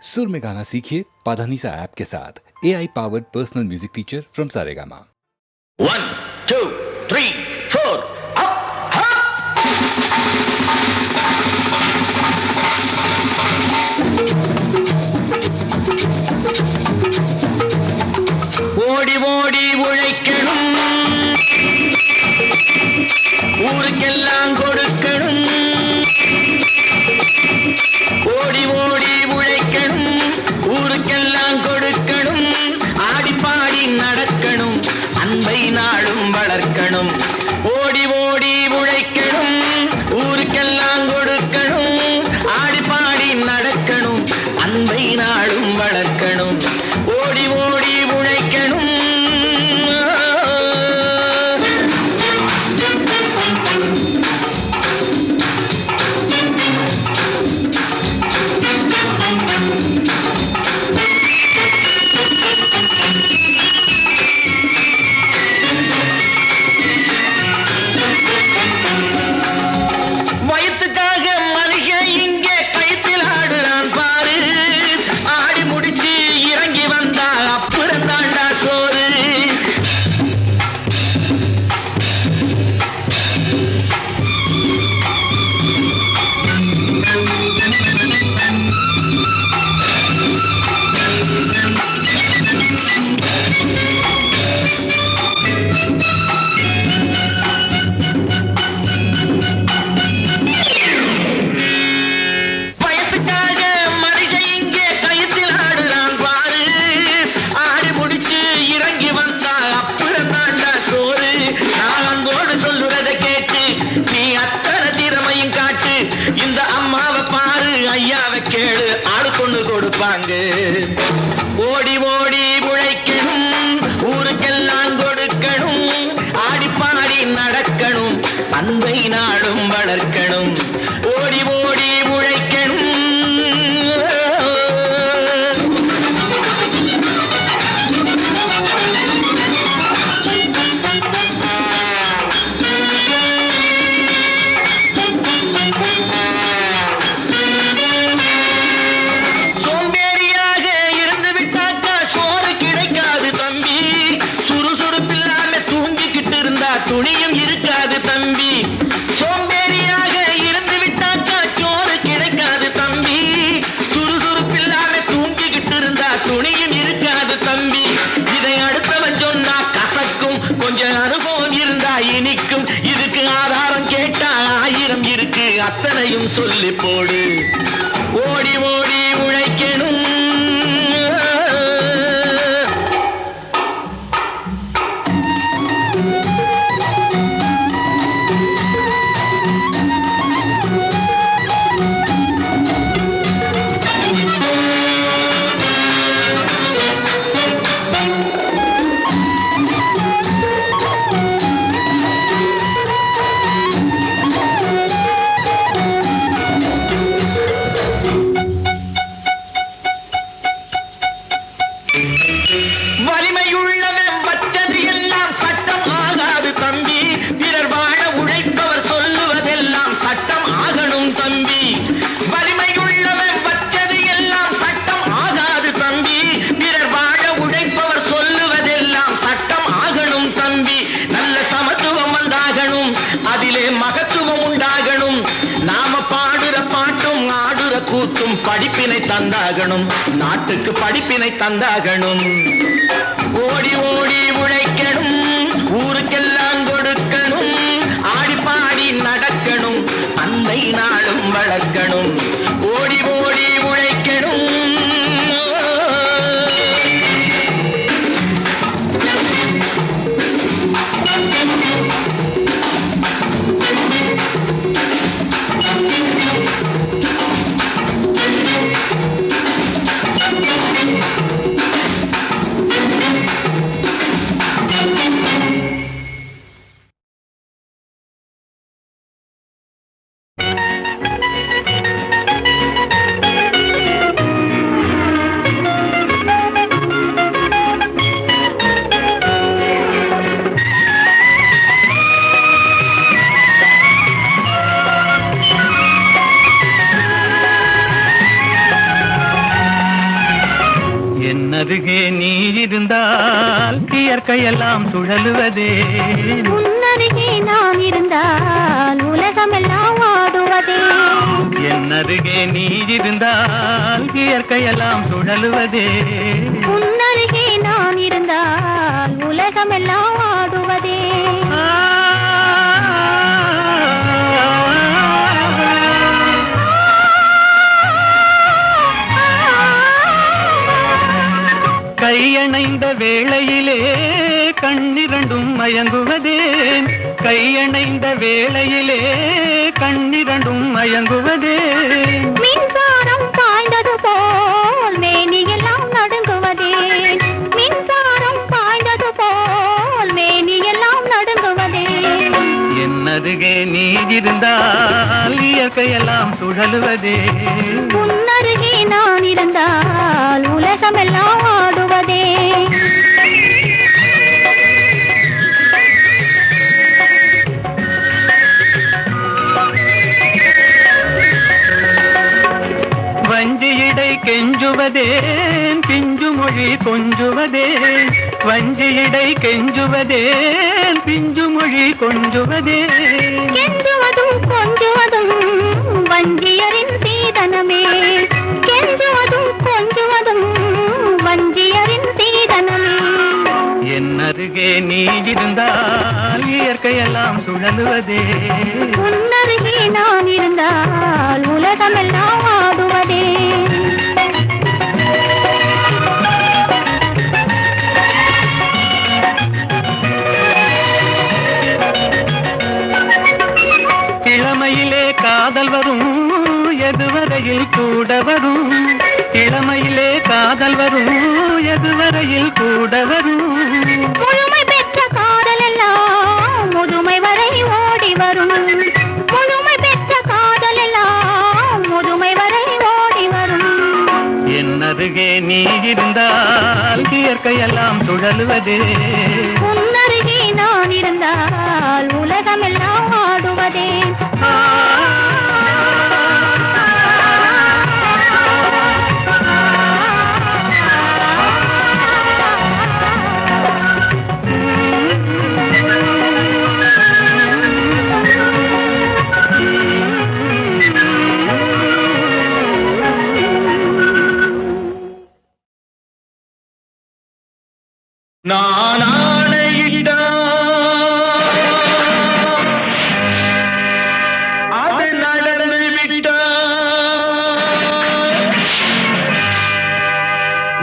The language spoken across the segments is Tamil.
सुर में गाना सीखिए पाधानीसा ऐप के साथ AI powered personal music teacher from Saregama. 1 2 3 4 ஓடி ஓடி உழைக்கணும், ஊருக்கெல்லாம் கொடுக்கணும். ஓடி ஓடி உழைக்கணும், ஊருக்கெல்லாம் கொடுக்கணும். ஆடி பாடி நடக்கணும், அன்பை நாளும் வளர்க்கணும். ஓடி ஓடி உழைக்கணும், ஊருக்கெல்லாம் கொடுக்கணும். ஆடி பாடி நடக்கணும், அன்பை நாளும் வளர்க்கணும். ஓடி ஓடி உழைக்கணும். வயிற்றுக்காக மனுஷன் இங்கே கைத்தில் ஆடுறான் பாரு. ஆடி முடிச்சு இறங்கி வந்தா அப்புறம் தாண்டா சோறு. வயத்துக்காக மனுஷன் இங்கே கைத்தில் ஆடுறான் பாரு. ஆடி முடிச்சு இறங்கி வந்தா அப்புறம் தாண்டா சோறு. நான் அன்போடு சொல்லுறதை கேட்டு நீ அத்தனை திறமையும் காட்டு. இந்த அம்மாவை பாரு, ஐயாவை கேளு, ஆடு கொண்டு கொடுப்பாங்க. ஓடி ஓடி உழைக்கணும், ஊருக்கெல்லாம் கொடுக்கணும். ஆடி பாடி நடக்கணும், அன்பை நாளும் வளர்க்கணும். ஓடி ஓடி உழைக்கணும். சோம்பேறியாக இருந்து விட்டாக்கா சோறு கிடைக்காது தம்பி. சுறுசுறுப்பில்லாம தூங்கிக்கிட்டு இருந்தா துணியும் இருக்காது தம்பி. சோம்பேறியாக இருந்து விட்டாக்கா சோறு கிடைக்காது தம்பி. சுறுசுறுப்பில்லாம தூங்கிக்கிட்டு இருந்தா துணியும் இருக்காது தம்பி. இதை அடுத்தவன் சொன்னா கசக்கும், கொஞ்சம் அனுபவம் இருந்தா இனிக்கும். இதுக்கு ஆதாரம் கேட்டா 1000 இருக்கு, அத்தனையும் சொல்லி போடு. ஓடி ஓடி உழைக்கணும். வலிமையுள்ளவன் வச்சது எல்லாம் சட்டம் ஆகாது தம்பி. பிறர் வாழ உழைப்பவர் சொல்லுவதெல்லாம் சட்டம் ஆகணும் தம்பி. வலிமையுள்ளவன் வச்சது எல்லாம் சட்டம் ஆகாது தம்பி. பிறர் வாழ உழைப்பவர் சொல்லுவதெல்லாம் சட்டம் ஆகணும் தம்பி. நல்ல சமத்துவம் வந்தாகணும், அதிலே மகத்துவம் உண்டாகணும். நாம பாடுற பாட்டும் ஆடுற கூத்தும் படிப்பினை தந்தாகணும், நாட்டுக்கு படிப்பினை தந்தாகணும். ஓடி ஓடி உழைக்கணும், ஊருக்கெல்லாம் கொடுக்கணும். ஆடி பாடி நடக்கணும், அன்பை நாளும் வளர்க்கணும். ஓடி ஓடி உழைக்கணும். அருகே நீ இருந்தால் இயற்கையெல்லாம் சுழலுவதே உன்னருகே நான் இருந்தால் உலகமெல்லாம் ஆடுவதே என் அருகே நீ இருந்தால் இயற்கையெல்லாம் சுழலுவதே உன்னருகே நான் இருந்தால் உலகமெல்லாம் ஆடுவதே கையணைந்த வேளையிலே கண்ணிரண்டும் மயங்குவதேன் கையணைந்த வேளையிலே கண்ணிரண்டும் மயங்குவதேன் மின்சாரம் பாய்ந்தது போல் மேனியெல்லாம் நடுங்குவதே மின்சாரம் பாய்ந்தது போல் மேனியெல்லாம் நடுங்குவதே என் அருகே நீ இருந்தால் இயற்கையெல்லாம் சுழலுவதே உன்னருகே நான் இருந்தால் உலகமெல்லாம் ஆடுவதே வஞ்சியிடை கெஞ்சுவதேன் பிஞ்சு மொழி கொஞ்சுவதேன் வஞ்சியிடை கெஞ்சுவதேன் பிஞ்சு மொழி கொஞ்சுவதேன் கெஞ்சுவதும் கொஞ்சுவதும் வஞ்சியரின் சீதனமே கெஞ்சுவதும் கொஞ்சுவதும் வஞ்சியரின் சீதனமே என் அருகே நீ இருந்தால் இயற்கையெல்லாம் சுழலுவதே உன்னருகே நான் இருந்தால் உலகமெல்லாம் ஆடுவதே இளமையிலே காதல் வரும் எதுவரையில் கூட வரும் இளமையிலே காதல் வரும் எதுவரையில் கூட வரும் முழுமை பெற்ற காதல் எல்லாம் முதுமை வரை ஓடி வரும் முழுமை பெற்ற காதல் எல்லாம் முதுமை வரை ஓடி வரும் என் அருகே நீ இருந்தால் இயற்கையெல்லாம் சுழலுவதே உன்னருகே நான் இருந்தால் உலகமெல்லாம் ஆடுவதே நான் ஆணையிட்டால் அது நடந்து விட்டால்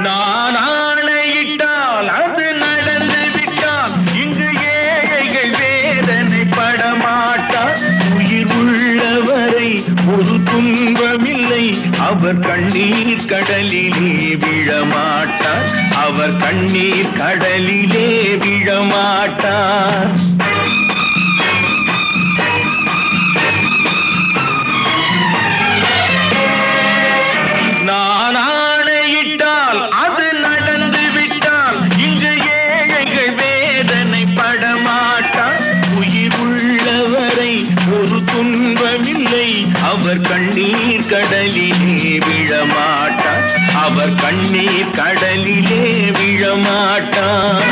நான் ஆணையிட்டால் அது நடந்து விட்டால் இங்கு ஏழைகள் வேதனை படமாட்டார் உயிர் உள்ளவரை ஒரு துன்பமில்லை அவர் கண்ணீர் கடலிலே விழமாட்டார் அவர் கண்ணீர் கடலிலே விழமாட்டார் நான் ஆணையிட்டால் அது நடந்து விட்டால் இங்கு ஏழைகள் வேதனை படமாட்டார் உயிர் உள்ளவரை ஒரு துன்பமில்லை அவர் கண்ணீர் கடலிலே விழமாட்டார் அவர் கண்ணீர் கடலிலே விழமாட்டார்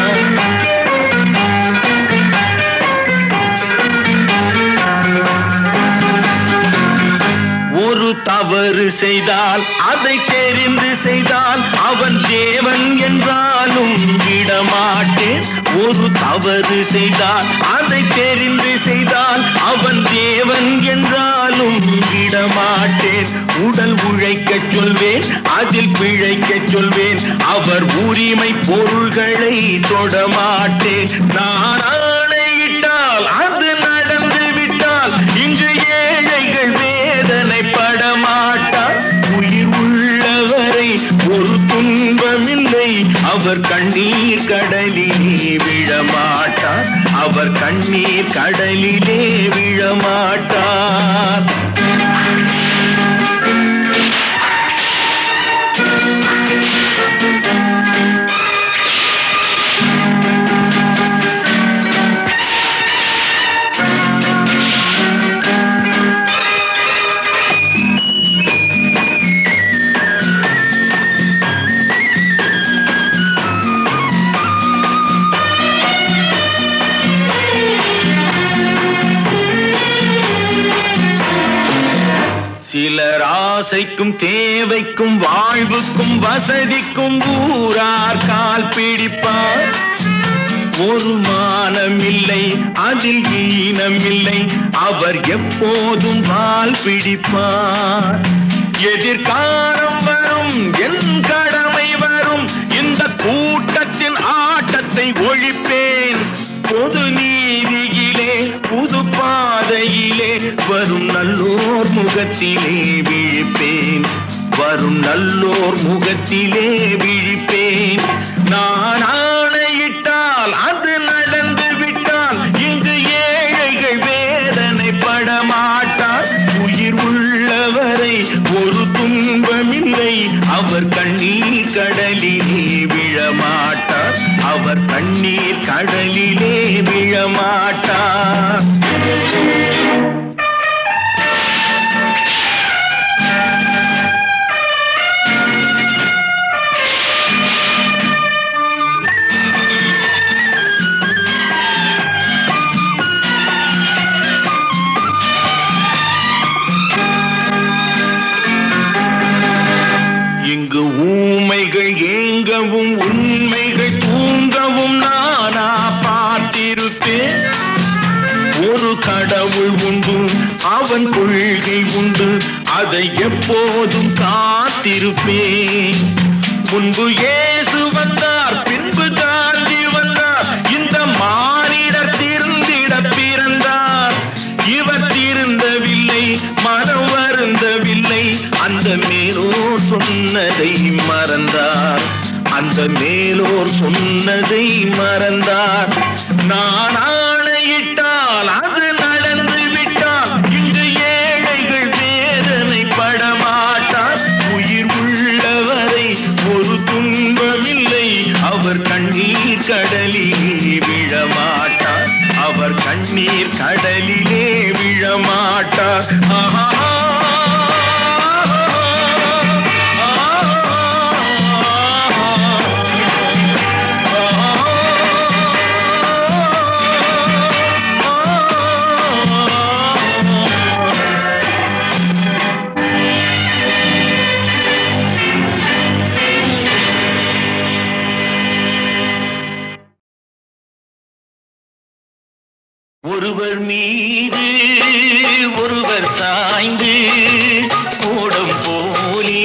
ஒரு தவறு செய்தால் அதை தெரிந்து செய்தால் அவன் தேவன் என்றாலும் விடமாட்டேன் ஒரு தவறு செய்தால் அதை தெரிந்து செய்தால் அவன் தேவன் என்றாலும் விடமாட்டேன் உடல் உழைக்கச் சொல்வேன் அதில் பிழைக்கச் சொல்வேன் அவர் உரிமை பொருள்களை தொடமாட்டேன் நான் ஆணையிட்டால் அது நடந்து விட்டால் இங்கு ஏழைகள் வேதனை படமாட்டார் உயிர் உள்ளவரை ஒரு துன்பமில்லை அவர் கண்ணீர் கடலிலே விழமாட்டார் அவர் கண்ணீர் கடலிலே விழமாட்டார் ஆசைக்கும் தேவைக்கும் வாழ்வுக்கும் வசதிக்கும் ஊரார் கால் பிடிப்பார். ஒரு மானமில்லை அதில் ஈனமில்லை, அவர் எப்போதும் வால் பிடிப்பார். எதிர்காலம் வரும் என் கடமை வரும், இந்த கூட்டத்தின் ஆட்டத்தை ஒழிப்பேன். பொது நீதியிலே புது பாதையிலே வரும் நல்லோர் முகத்திலே விழிப்பேன். வரும் நல்லோர் முகத்திலே விழிப்பேன். நான் ஆணையிட்டால் அது நடந்து விட்டால் இங்கு ஏழைகள் வேதனைப்பட மாட்டார். உயிர் உள்ளவரை ஒரு துன்பமில்லை, அவர் கண்ணீர் கடலிலே விழமாட்டார். அவர் கண்ணீர் கடலிலே விழமாட்டார். இங்கு ஊமைகள் ஏங்கவும் உண்மைகள் தூங்கவும் நானா பார்த்திருப்பேன். ஒரு கடவுள் உண்டு, அவன் கொள்கை உண்டு, அதை எப்போதும் காத்திருப்பேன். முன்பு இயேசு வந்தார், பின்பு காந்தி வந்தார், இந்த மானிடர் திருந்திட பிறந்தார். இவர் திருந்தவில்லை, மனம் வருந்தவில்லை, அந்த மேலோர் சொன்னதை மறந்தார். அந்த மேலோர் சொன்னதை மறந்தார். நான் ஆணையிட்டால் அது நடந்து விட்டால் இங்கு ஏழைகள் வேதனைப்பட மாட்டார். உயிர் உள்ளவரை ஒரு துன்பமில்லை, அவர் கண்ணீர் கடலிலே விழமாட்டார். அவர் கண்ணீர் கடலிலே விழமாட்டார். ஆஹா. ஒருவர் மீது ஒருவர் சாய்ந்து கூடம் போலே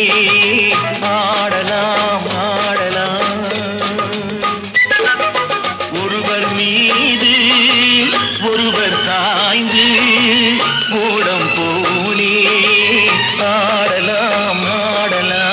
ஆடலாம் ஆடலாம். ஒருவர் மீது ஒருவர் சாய்ந்து கூடம் போலே ஆடலாம் ஆடலாம்.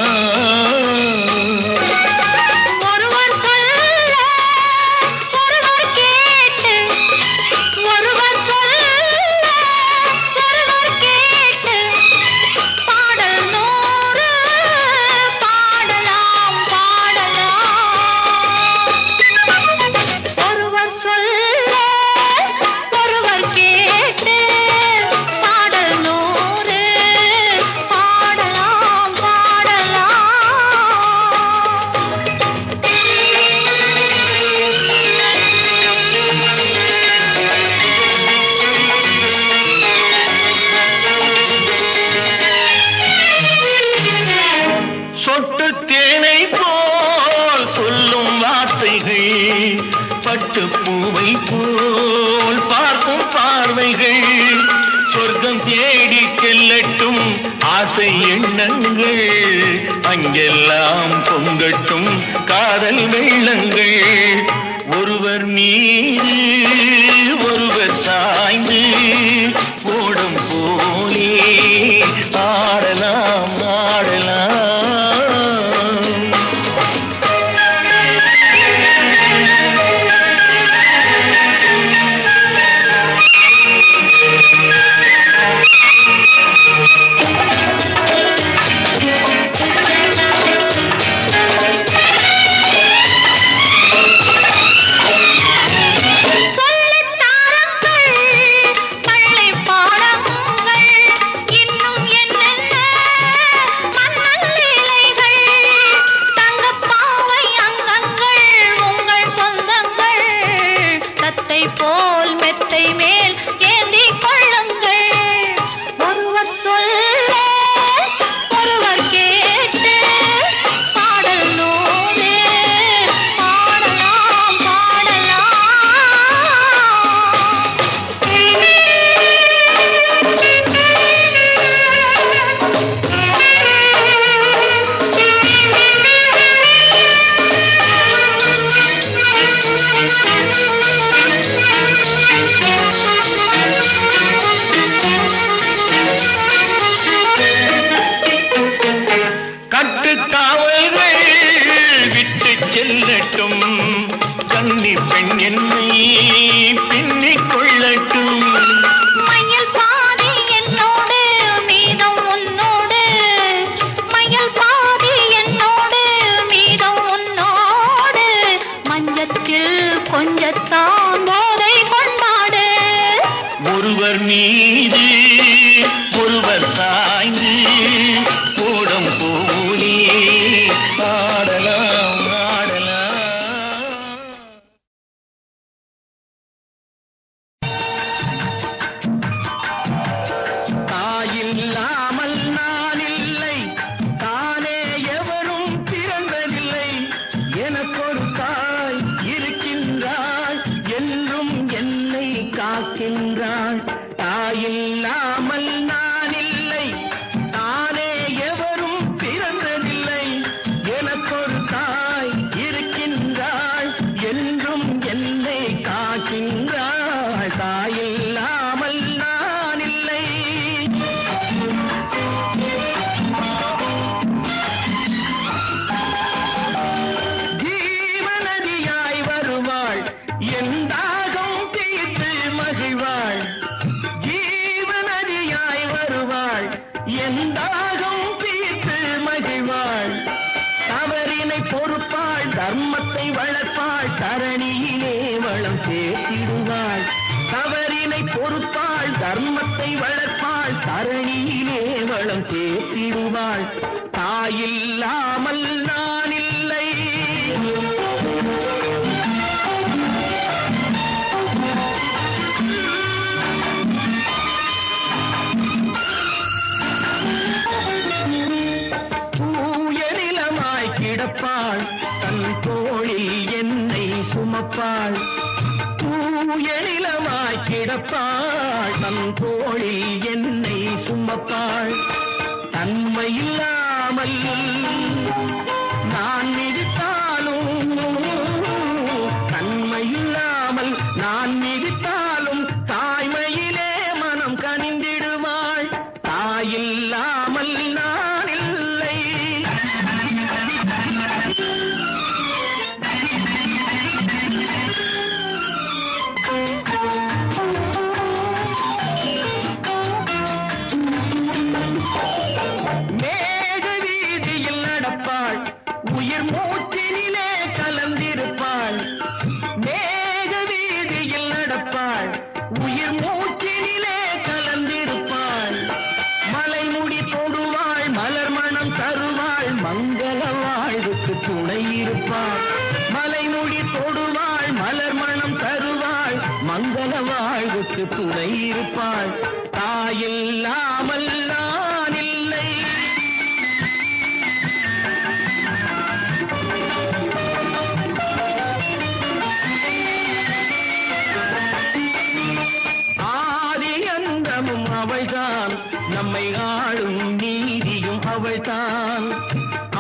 பட்டுப்பூவை போல் பார்க்கும் பார்வைகள் சொர்க்கம் தேடி செல்லட்டும் ஆசை எண்ணங்கள் அங்கெல்லாம் பொங்கட்டும் காதல் வெள்ளங்கள். ஒருவர் மீது ஒருவர் சாய்ந்து ஓடும் போலே ஆடலாம் ஆடலாம். இன்னும் என்னென்ன தவறினை பொறுப்பாள் தர்மத்தை வளர்ப்பாள் தரணியிலே வளம் சேர்த்திடுவாள் தவறினை பொறுப்பாள் தர்மத்தை வளர்ப்பாள் தரணியிலே வளம் சேர்த்திடுவாள் தாயில்லாமல் நான் இல்லை கிடப்பாள் தன் தோளில் என்னை சுமப்பாள் தூய நிலமாய் கிடப்பாள் தன் தோளில் என்னை சுமப்பாள் தன்மையில்லாமல் நான் மிதித்தாலும் தன்மையில்லாமல் நான் மிதித்தாலும் தாய்மையிலே மனம் கனிந்திடுவாள் தாயில்லாமல் நான் இல்லை உயிர் மூச்சினிலே கலந்திருப்பாள் மேக வீதியில் நடப்பாள் உயிர் மூச்சினிலே கலந்திருப்பாள் மலைமுடி தொடுவாள் மலர் மணம் தருவாள் மங்கள வாழ்வுக்கு துணை இருப்பாள் மலைமுடி தொடுவாள் மலர் மணம் தருவாள் மங்கள வாழ்வுக்கு துணை இருப்பாள் தாயில்லாமல் நான் இல்லை அவள்தான் நம்மை ஆளும் நீதியும் அவள்தான்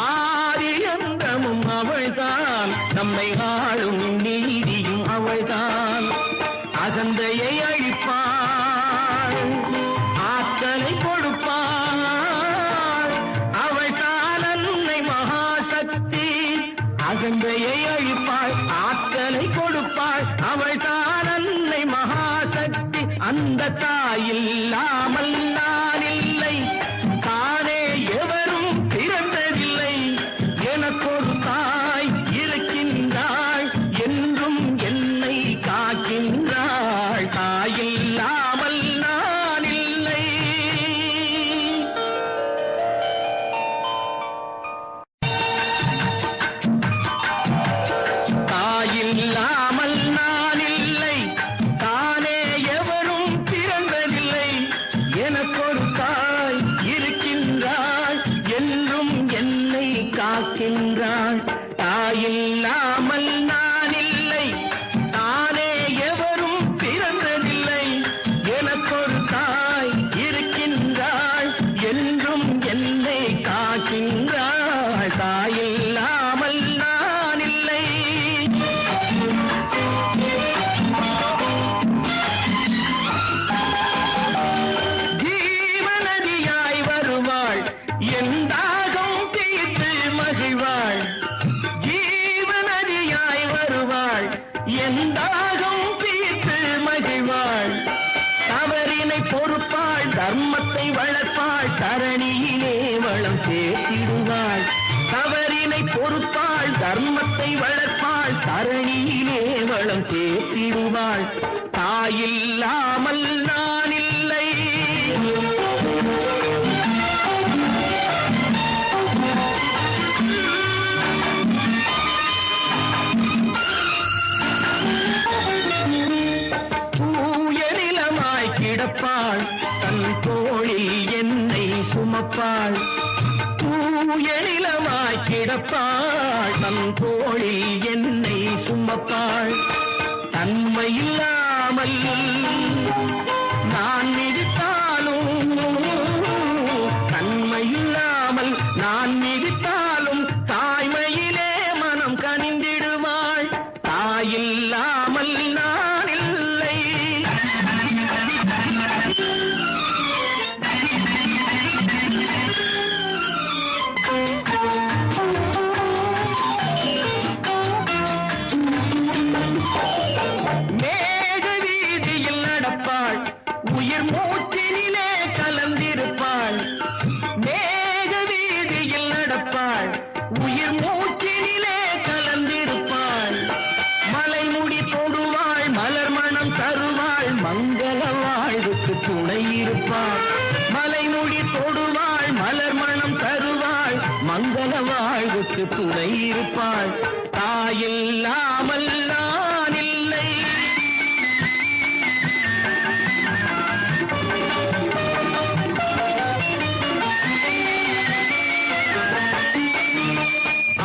ஆதியந்தமும் அவள்தான் நம்மை ஆளும் நீதியும் அவள்தான் அகந்தையை அழிப்பாள் ஆற்றலை கொடுப்பாள் அவள்தான் அன்னை மகாசக்தி அகந்தையை அழிப்பாள் ஆற்றலை கொடுப்பாள் அவள்தான் அன்னை மகாசக்தி அந்த தாயில்லாமல் நான் இல்லை தானே எவரும் பிறந்ததில்லை எனக்கொரு தாய் இருக்கின்றாள் என்றும் என்னை காக்கின்றாள் தாயில்லாமல் நான் இல்லை தாயில்லாமல் நான் இல்லை தானே எவரும் பிறந்ததில்லை எனக்கொரு தாய் இருக்கின்றாள் என்றும் என்னை காக்கின்றாள் தாயில்லாமல் நான் இல்லை தானே எவரும் பிறந்ததில்லை எனக்கொரு தாய் இருக்கின்றாள் என்றும் என்னை காக்கின்றாள் தாயில்லாமல் நான் இல்லை ஜீவநதியாய் வருவாள் என் தாகம் தீர்த்து மகிழ்வாள் ஜீவநதியாய் வருவாள் என் தாகம் தீர்த்து மகிழ்வாள் தவறினை பொறுப்பாள் தர்மத்தை வளர்ப்பாள் தரணியிலே வளம் சேர்த்திடுவாள் தவறினை பொறுப்பாள் தர்மத்தை வளர்ப்பாள் தரணியிலே வளம் சேர்த்திடுவாள் தாயில்லாமல் நான் இல்லை தூய நிலமாய் கிடப்பாள் தன் தோளில் என்னை சுமப்பாள் தூய நிலமாய் கிடப்பாள் தன் தோளில் என்னை சுமப்பாள் தன்மையில்லாமல் நான் மிதித்தாலும் தன்மையில்லாமல் நான் மிதித்தாலும் தாய்மையிலே மனம் கனிந்திடுவாள் தாயில்லாமல் நான் இல்லை மேக வீதியில் நடப்பாள் உயிர் மூச்சு அவளுக்கு துணை இருப்பாள். தாயில்லாமல் நான் இல்லை.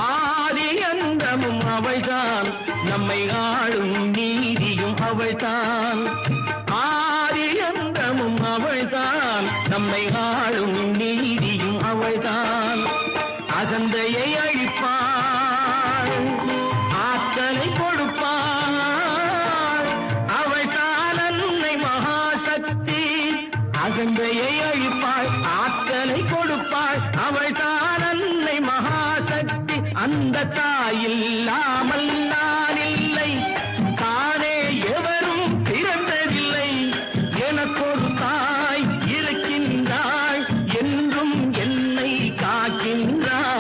ஆதி அந்தமும் அவள்தான், நம்மை ஆளும் நீதியும் அவள்தான். ஆதி அந்தமும் அவள்தான், நம்மை ஆளும் நீதியும் அவள்தான். அகந்தையை அழிப்பாள், ஆற்றலை கொடுப்பாள். அவள்தான் அன்னை மகாசக்தி. அகந்தையை அழிப்பாள், ஆற்றலை கொடுப்பாள். அவள்தான் அன்னை மகாசக்தி. அந்த தாயில்லாமல் நான் இல்லை. தானே எவரும் பிறந்ததில்லை. எனக்கொரு தாய் இருக்கின்றாள், என்றும் என்னை காக்கின்றாள்.